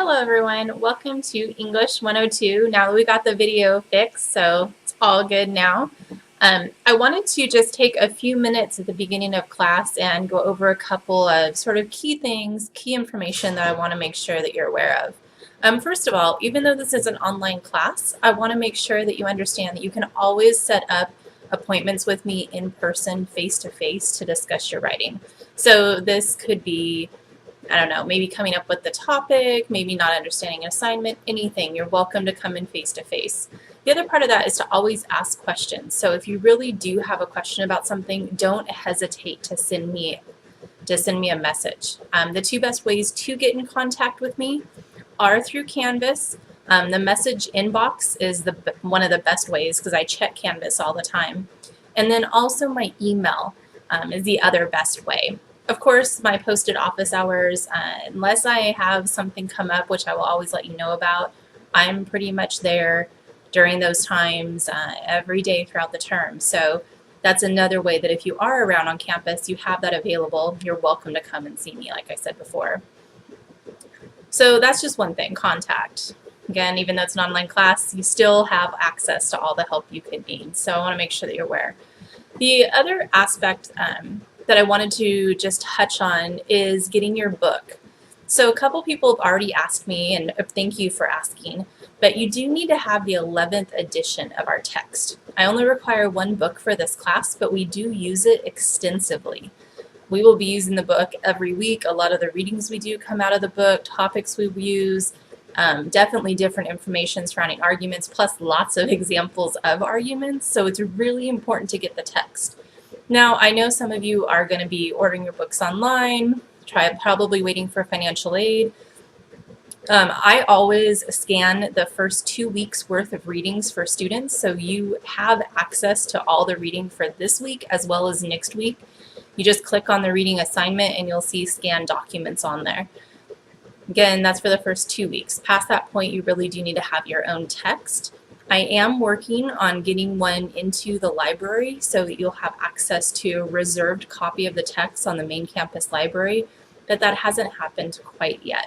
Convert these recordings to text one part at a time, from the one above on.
Hello everyone, welcome to English 102. Now that we got the video fixed, so it's all good now. I wanted to just take a few minutes at the beginning of class and go over a couple of sort of key things, key information that I want to make sure that you're aware of. First of all, even though this is an online class, I want to make sure that you understand that you can always set up appointments with me in person, face-to-face, to discuss your writing. So this could be, I don't know, maybe coming up with the topic, maybe not understanding an assignment, anything. You're welcome to come in face to face. The other part of that is to always ask questions. So if you really do have a question about something, don't hesitate to send me a message. The two best ways to get in contact with me are through Canvas. The message inbox is one of the best ways because I check Canvas all the time. And then also my email is the other best way. Of course, my posted office hours, unless I have something come up, which I will always let you know about, I'm pretty much there during those times every day throughout the term. So that's another way that if you are around on campus, you have that available. You're welcome to come and see me, like I said before. So that's just one thing, contact. Again, even though it's an online class, you still have access to all the help you could need. So I want to make sure that you're aware. The other aspect that I wanted to just touch on is getting your book. So a couple people have already asked me, and thank you for asking, but you do need to have the 11th edition of our text. I only require one book for this class, but we do use it extensively. We will be using the book every week. A lot of the readings we do come out of the book, topics we use, definitely different information surrounding arguments, plus lots of examples of arguments. So it's really important to get the text. Now, I know some of you are going to be ordering your books online, probably waiting for financial aid. I always scan the first 2 weeks worth of readings for students, so you have access to all the reading for this week as well as next week. You just click on the reading assignment and you'll see scanned documents on there. Again, that's for the first 2 weeks. Past that point, you really do need to have your own text. I am working on getting one into the library so that you'll have access to a reserved copy of the text on the main campus library, but that hasn't happened quite yet.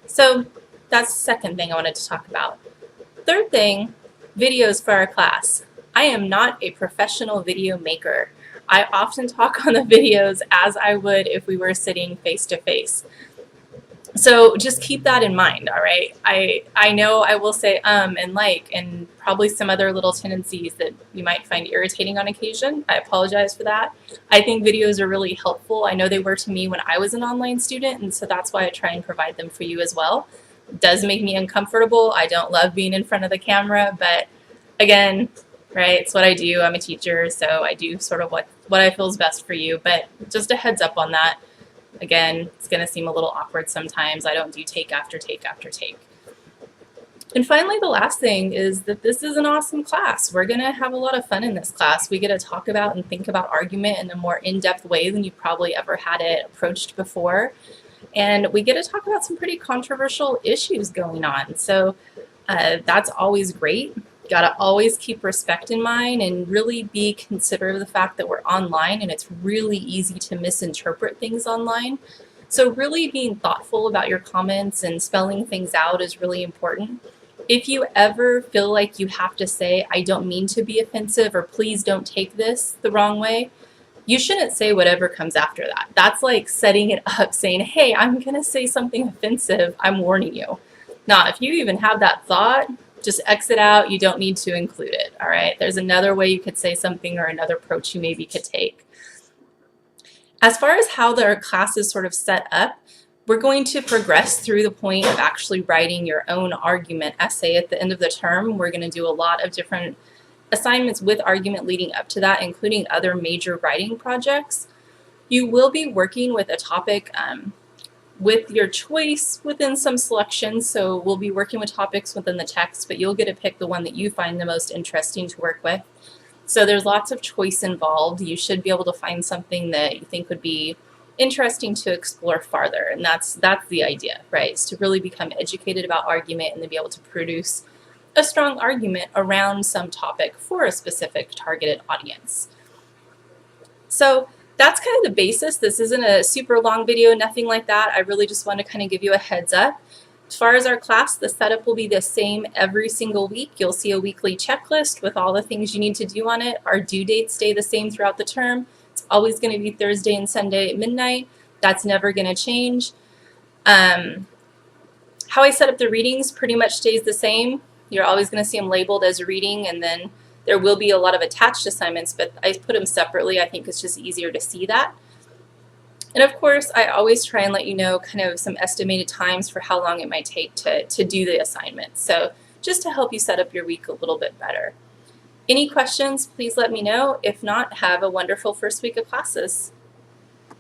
So that's the second thing I wanted to talk about. Third thing, videos for our class. I am not a professional video maker. I often talk on the videos as I would if we were sitting face to face. So just keep that in mind, all right? I know I will say and like and probably some other little tendencies that you might find irritating on occasion. I apologize for that. I think videos are really helpful. I know they were to me when I was an online student, and so that's why I try and provide them for you as well. It does make me uncomfortable. I don't love being in front of the camera, but again, right, it's what I do. I'm a teacher, so I do sort of what I feel is best for you, but just a heads up on that. Again, it's going to seem a little awkward sometimes. I don't do take after take after take. And finally, the last thing is that this is an awesome class. We're going to have a lot of fun in this class. We get to talk about and think about argument in a more in-depth way than you've probably ever had it approached before. And we get to talk about some pretty controversial issues going on. So that's always great. Got to always keep respect in mind and really be considerate of the fact that we're online and it's really easy to misinterpret things online. So really being thoughtful about your comments and spelling things out is really important. If you ever feel like you have to say, I don't mean to be offensive, or please don't take this the wrong way, you shouldn't say whatever comes after that. That's like setting it up, saying, hey, I'm going to say something offensive. I'm warning you. Now, if you even have that thought, just exit out. You don't need to include it, all right? There's another way you could say something or another approach you maybe could take. As far as how the class is sort of set up, we're going to progress through the point of actually writing your own argument essay at the end of the term. We're going to do a lot of different assignments with argument leading up to that, including other major writing projects. You will be working with a topic with your choice within some selections, so we'll be working with topics within the text, but you'll get to pick the one that you find the most interesting to work with. So there's lots of choice involved. You should be able to find something that you think would be interesting to explore farther, and that's the idea, right? Is to really become educated about argument and then be able to produce a strong argument around some topic for a specific targeted audience. So that's kind of the basis. This isn't a super long video, nothing like that. I really just want to kind of give you a heads up. As far as our class, the setup will be the same every single week. You'll see a weekly checklist with all the things you need to do on it. Our due dates stay the same throughout the term. It's always going to be Thursday and Sunday at midnight. That's never going to change. How I set up the readings pretty much stays the same. You're always going to see them labeled as reading, and then there will be a lot of attached assignments, but I put them separately. I think it's just easier to see that. And of course, I always try and let you know kind of some estimated times for how long it might take to do the assignment. So just to help you set up your week a little bit better. Any questions, please let me know. If not, have a wonderful first week of classes.